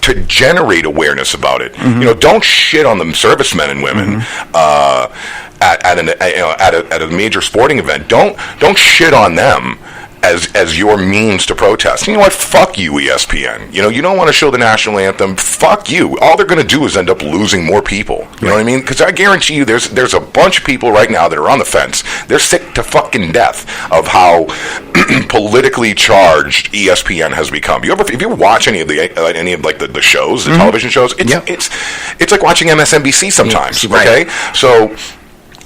to generate awareness about it. Don't shit on the servicemen and women at a major sporting event. Don't shit on them as your means to protest. You know what? Fuck you, ESPN. You don't want to show the national anthem. Fuck you. All they're going to do is end up losing more people. You know what I mean? Because I guarantee you there's a bunch of people right now that are on the fence. They're sick to fucking death of how politically charged ESPN has become. If you ever watch any of the shows, the television shows, it's like watching MSNBC sometimes. Okay? So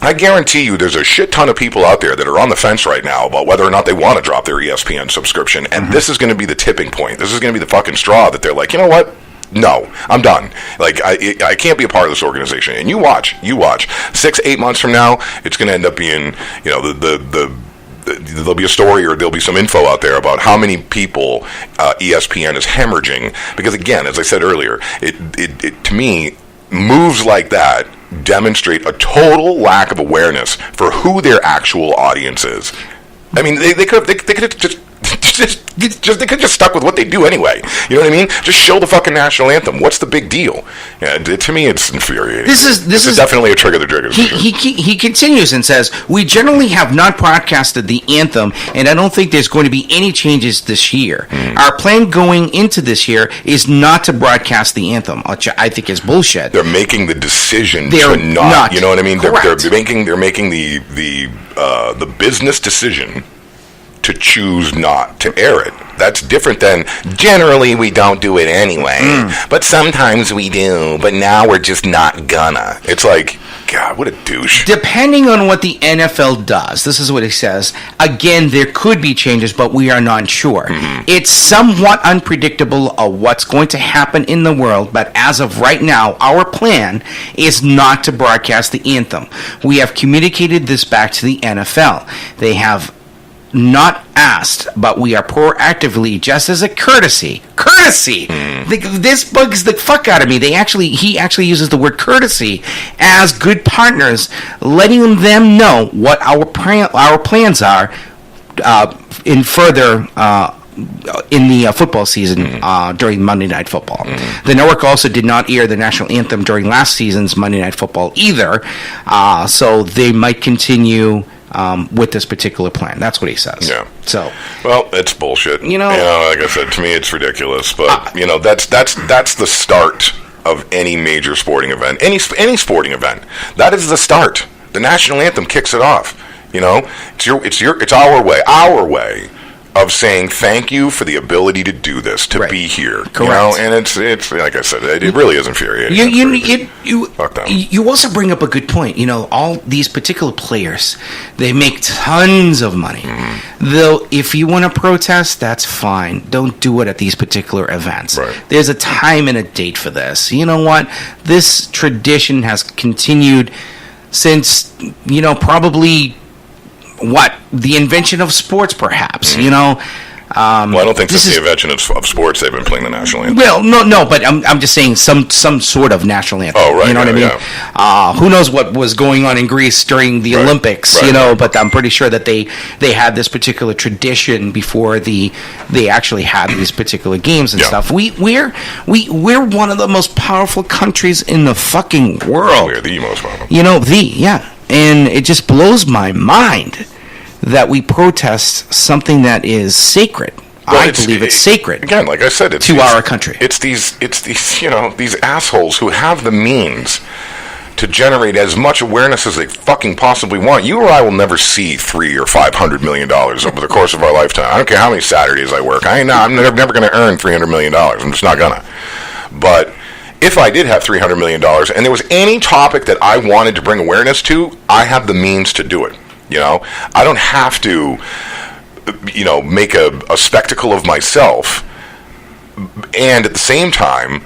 I guarantee you there's a shit ton of people out there that are on the fence right now about whether or not they want to drop their ESPN subscription, and this is going to be the tipping point. This is going to be the fucking straw that they're like, you know what? No, I'm done. Like, I can't be a part of this organization. And you watch. 6-8 months from now, it's going to end up being, there'll be a story or there'll be some info out there about how many people ESPN is hemorrhaging. Because again, as I said earlier, it to me, moves like that demonstrate a total lack of awareness for who their actual audience is. I mean, they could have just stuck with what they do anyway. You know what I mean? Just show the fucking national anthem. What's the big deal? Yeah, to me, it's infuriating. This is definitely a trigger the driggers. He continues and says, "We generally have not broadcasted the anthem, and I don't think there's going to be any changes this year. Our plan going into this year is not to broadcast the anthem, which I think is bullshit. They're making the decision to not. You know what I mean? They're making the business decision to choose not to air it. That's different than generally we don't do it anyway, but sometimes we do, but now we're just not gonna. It's like, God, what a douche. Depending on what the NFL does, this is what he says, again, there could be changes, but we are not sure. It's somewhat unpredictable of what's going to happen in the world, but as of right now, our plan is not to broadcast the anthem. We have communicated this back to the NFL. They have not asked, but we are proactively, just as a courtesy. This bugs the fuck out of me. He actually uses the word courtesy as good partners, letting them know what our plans are in the football season during Monday Night Football. The network also did not air the national anthem during last season's Monday Night Football either, so they might continue with this particular plan. That's what he says. Yeah. So, well, it's bullshit. Like I said, to me, it's ridiculous. But that's the start of any major sporting event, any sporting event. That is the start. The national anthem kicks it off. It's our way of saying thank you for the ability to do this, to be here. Correct. And it's like I said, it really is infuriating. Fuck them. You also bring up a good point. All these particular players, they make tons of money. Though, if you want to protest, that's fine. Don't do it at these particular events. Right. There's a time and a date for this. You know what? This tradition has continued since, probably the invention of sports, perhaps. Well, I don't think since the invention of sports they've been playing the national anthem. Well, no, but I'm just saying some sort of national anthem. Oh, right. You know what I mean? Yeah. Who knows what was going on in Greece during the Olympics? But I'm pretty sure that they had this particular tradition before they actually had these particular games and stuff. We're one of the most powerful countries in the fucking world. We're the most powerful. And it just blows my mind that we protest something that is sacred. I believe it's sacred. Again, like I said, it's our country. It's these these assholes who have the means to generate as much awareness as they fucking possibly want. You or I will never see $300 or $500 million over the course of our lifetime. I don't care how many Saturdays I work. I'm never going to earn $300 million. I'm just not gonna. But if I did have $300 million and there was any topic that I wanted to bring awareness to, I have the means to do it. I don't have to, make a spectacle of myself, and at the same time,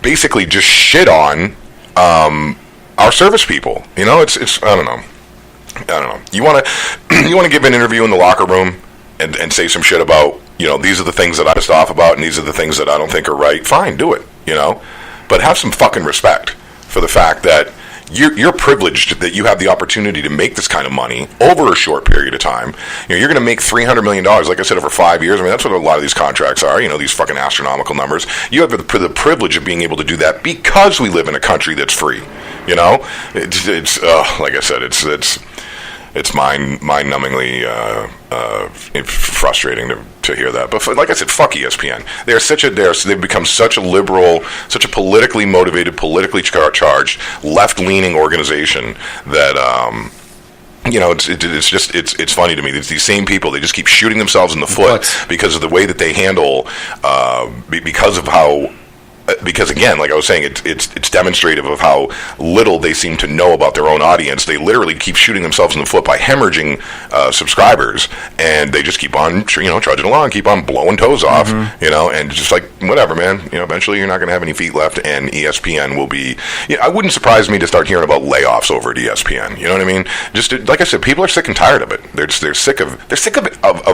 basically just shit on our service people. It's I don't know. You want to give an interview in the locker room and say some shit about, these are the things that I'm pissed off about and these are the things that I don't think are right. Fine, do it, but have some fucking respect for the fact that you're privileged that you have the opportunity to make this kind of money over a short period of time. You're going to make $300 million, like I said, over 5 years. I mean, that's what a lot of these contracts are, these fucking astronomical numbers. You have the privilege of being able to do that because we live in a country that's free. It's like I said, it's mind-numbingly frustrating to hear that. But like I said, fuck ESPN. They've become such a liberal, such a politically motivated, politically charged, left-leaning organization that it's funny to me. It's these same people. They just keep shooting themselves in the foot because of the way that they handle, because again, like I was saying, it's demonstrative of how little they seem to know about their own audience. They literally keep shooting themselves in the foot by hemorrhaging subscribers, and they just keep on, trudging along, keep on blowing toes off, and just like whatever, man. Eventually you're not going to have any feet left, and ESPN will be. It wouldn't surprise me to start hearing about layoffs over at ESPN. You know what I mean? Just like I said, people are sick and tired of it. They're sick of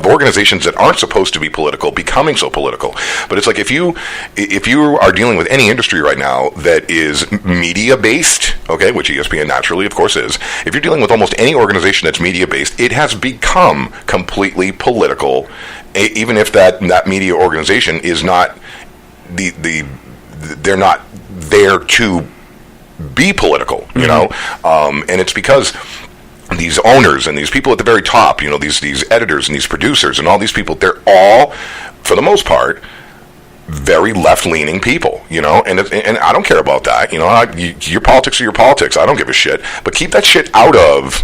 organizations that aren't supposed to be political becoming so political. But it's like if you are dealing with any industry right now that is media based, okay, which ESPN naturally of course is, if you're dealing with almost any organization that's media based, it has become completely political, even if that media organization is not they're not there to be political, and it's because these owners and these people at the very top, these editors and these producers and all these people, they're all, for the most part, very left-leaning people, and I don't care about that. Your politics are your politics. I don't give a shit. But keep that shit out of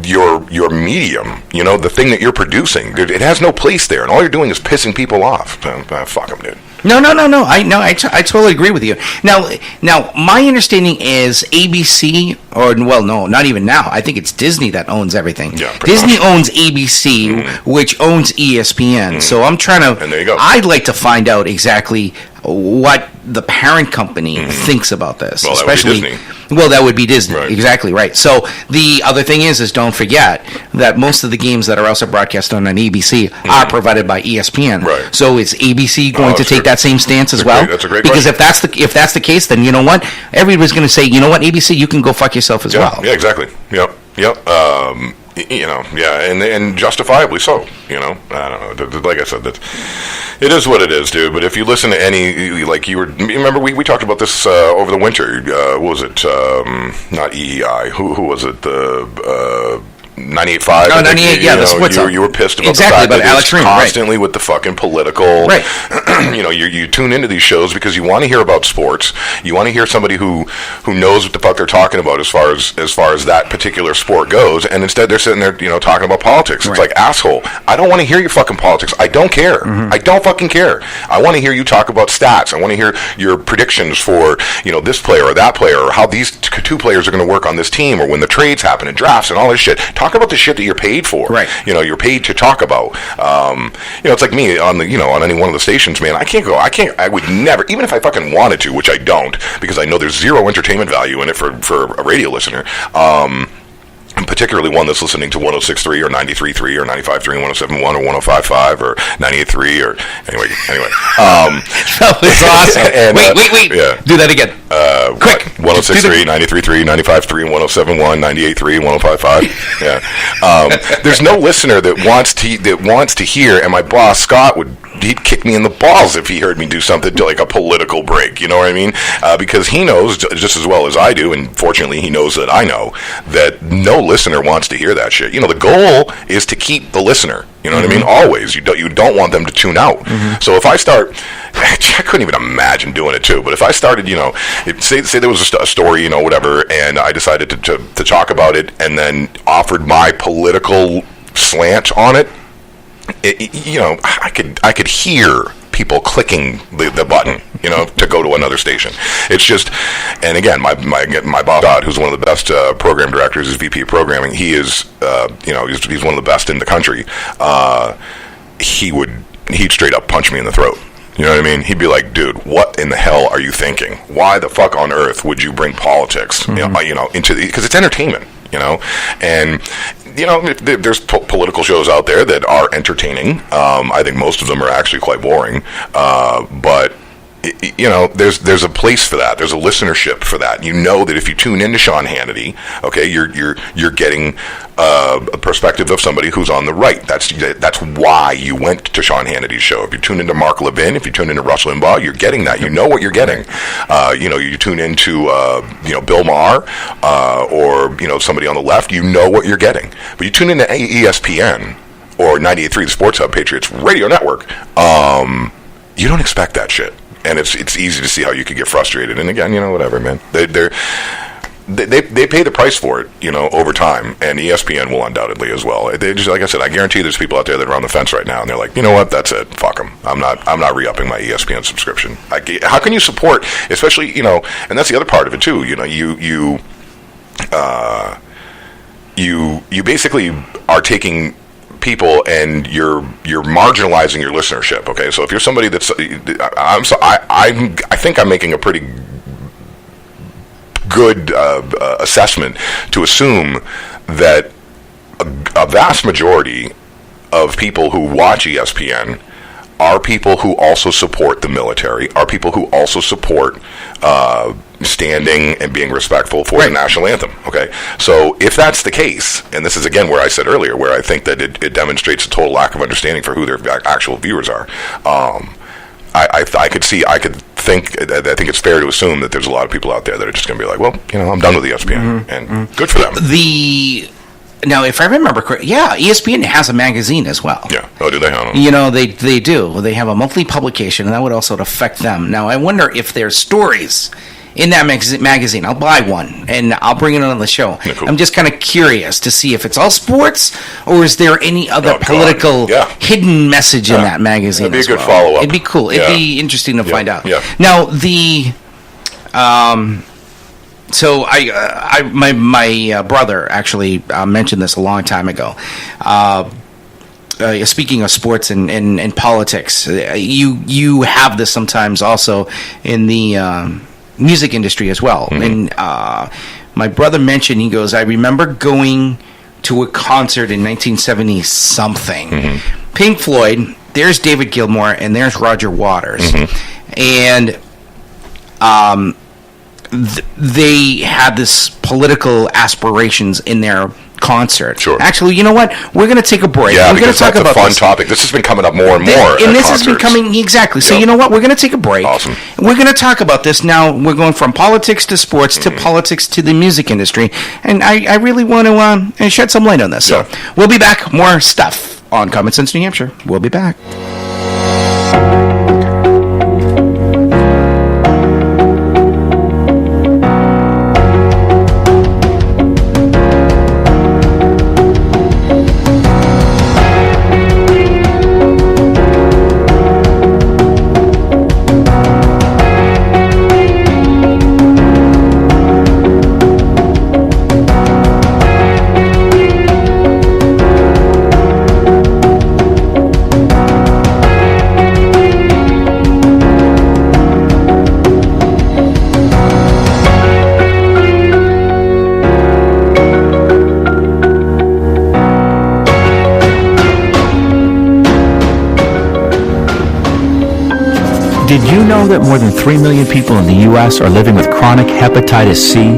your medium. The thing that you're producing. It has no place there, and all you're doing is pissing people off. Fuck them, dude. No. I totally agree with you. Now, my understanding is ABC, no, not even now. I think it's Disney that owns everything. Yeah, Disney owns ABC, which owns ESPN. So I'm trying to. And there you go. I'd like to find out exactly what the parent company thinks about this. Well, especially, that would be Disney. Well, that would be Disney. Right. Exactly right. So the other thing is don't forget that most of the games that are also broadcast on ABC are provided by ESPN. Right. So is ABC going to take that same stance as well? That's a great because question. if that's the case, then you know what? Everybody's going to say, you know what, ABC, you can go fuck yourself as well. Yeah, exactly. Yep. And justifiably so. I don't know. Like I said, it is what it is, dude. But if you listen to any, like remember we talked about this over the winter. What was it? Not EEI. Who was it? The 98.5. Oh, 98. Yeah, the Sports Zone. You were pissed about exactly, the fact that Alex it's Ream, constantly with the fucking political. Right. You tune into these shows because you want to hear about sports. You want to hear somebody who knows what the fuck they're talking about as far as that particular sport goes. And instead they're sitting there, talking about politics. It's like, asshole. I don't want to hear your fucking politics. I don't care. I don't fucking care. I want to hear you talk about stats. I want to hear your predictions for this player or that player, or how these two players are going to work on this team, or when the trades happen and drafts and all this shit. Talk about the shit that you're paid for. Right. You're paid to talk about. It's like me on on any one of the stations, man. I would never, even if I fucking wanted to, which I don't, because I know there's zero entertainment value in it for a radio listener. And particularly one that's listening to 106.3 or 93.3 or 95.3 and 107.1 or 105.5 or 98.3 or anyway. That was awesome. And, wait. Yeah. Do that again. Quick. 106.3, 93.3, 95.3, 107.1, 98.3, 105.5. Yeah. There's no listener that wants to hear, and my boss Scott he'd kick me in the balls if he heard me do something to like a political break. You know what I mean? Because he knows just as well as I do, and fortunately he knows that I know, that no listener wants to hear that shit. The goal is to keep the listener. You know what I mean? Always. You don't want them to tune out. So if I start, I couldn't even imagine doing it too. But if I started, say there was a story, whatever, and I decided to talk about it, and then offered my political slant on it, I could hear people clicking the button, to go to another station. It's just, and again, my boss, Todd, who's one of the best program directors, is VP of programming. He is, he's one of the best in the country. He'd straight up punch me in the throat. You know what I mean? He'd be like, dude, what in the hell are you thinking? Why the fuck on earth would you bring politics, into because it's entertainment, and there's political shows out there that are entertaining. I think most of them are actually quite boring. But you know, there's a place for that. There's a listenership for that. You know that if you tune into Sean Hannity, okay, you're getting a perspective of somebody who's on the right. That's why you went to Sean Hannity's show. If you tune into Mark Levin, if you tune into Rush Limbaugh, you're getting that. You know what you're getting. You know, you tune into Bill Maher or somebody on the left. You know what you're getting. But you tune into ESPN or 98.3 the Sports Hub Patriots Radio Network. You don't expect that shit. And it's easy to see how you could get frustrated. And again, whatever, man. They pay the price for it, over time. And ESPN will undoubtedly as well. They just, like I said, I guarantee there's people out there that are on the fence right now, and they're like, you know what? That's it. Fuck them. I'm not re-upping my ESPN subscription. How can you support, especially, and that's the other part of it too. You basically are taking people and you're marginalizing your listenership. Okay, so if you're somebody that's, I think I'm making a pretty good assessment to assume that a vast majority of people who watch ESPN are people who also support the military, are people who also support standing and being respectful for the national anthem. Okay, so if that's the case, and this is again where I said earlier, where I think that it demonstrates a total lack of understanding for who their actual viewers are. I think it's fair to assume that there's a lot of people out there that are just going to be like, well, I'm done with ESPN, and good for them. Now, if I remember correctly, ESPN has a magazine as well. Yeah. Oh, do they? I don't know. They do. They have a monthly publication, and that would also affect them. Now, I wonder if there's stories in that magazine. I'll buy one, and I'll bring it on the show. Yeah, cool. I'm just kind of curious to see if it's all sports, or is there any other political hidden message in that magazine? It'd be a good follow-up. It'd be cool. It'd be interesting to find out. Yeah. Now, so my brother actually mentioned this a long time ago. Speaking of sports and politics, you have this sometimes also in the music industry as well. And my brother mentioned, he goes, I remember going to a concert in 1970 something. Pink Floyd, there's David Gilmour, and there's Roger Waters. And they had this political aspirations in their concert. Sure. Actually, you know what? We're going to take a break. Yeah, we're going to talk about a fun this topic. This has been coming up more and more. And this has been coming, exactly. So you know what? We're going to take a break. Awesome. We're going to talk about this now. We're going from politics to sports to politics to the music industry. And I really want to shed some light on this. So we'll be back. More stuff on Common Sense New Hampshire. We'll be back. Did you know that more than 3 million people in the U.S. are living with chronic hepatitis C?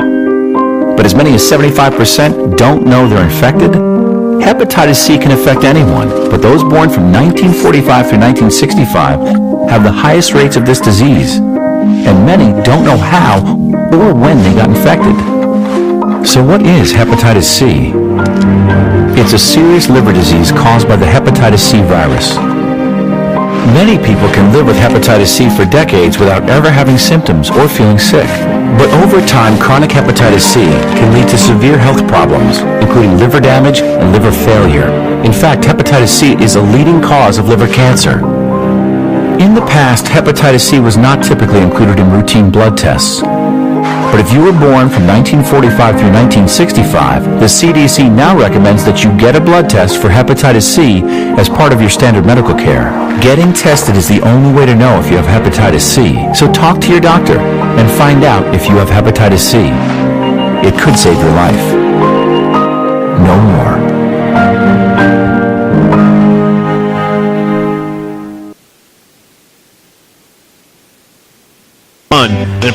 But as many as 75% don't know they're infected? Hepatitis C can affect anyone, but those born from 1945 through 1965 have the highest rates of this disease, and many don't know how or when they got infected. So what is hepatitis C? It's a serious liver disease caused by the hepatitis C virus. Many people can live with hepatitis C for decades without ever having symptoms or feeling sick. But over time, chronic hepatitis C can lead to severe health problems, including liver damage and liver failure. In fact, hepatitis C is a leading cause of liver cancer. In the past, hepatitis C was not typically included in routine blood tests. But if you were born from 1945 through 1965, the CDC now recommends that you get a blood test for hepatitis C as part of your standard medical care. Getting tested is the only way to know if you have hepatitis C. So talk to your doctor and find out if you have hepatitis C. It could save your life. No more. then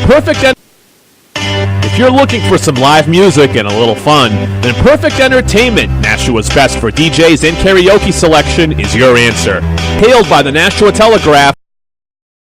If you're looking for some live music and a little fun, then Perfect Entertainment, Nashua's best for DJs and karaoke selection, is your answer. Hailed by the Nashua Telegraph,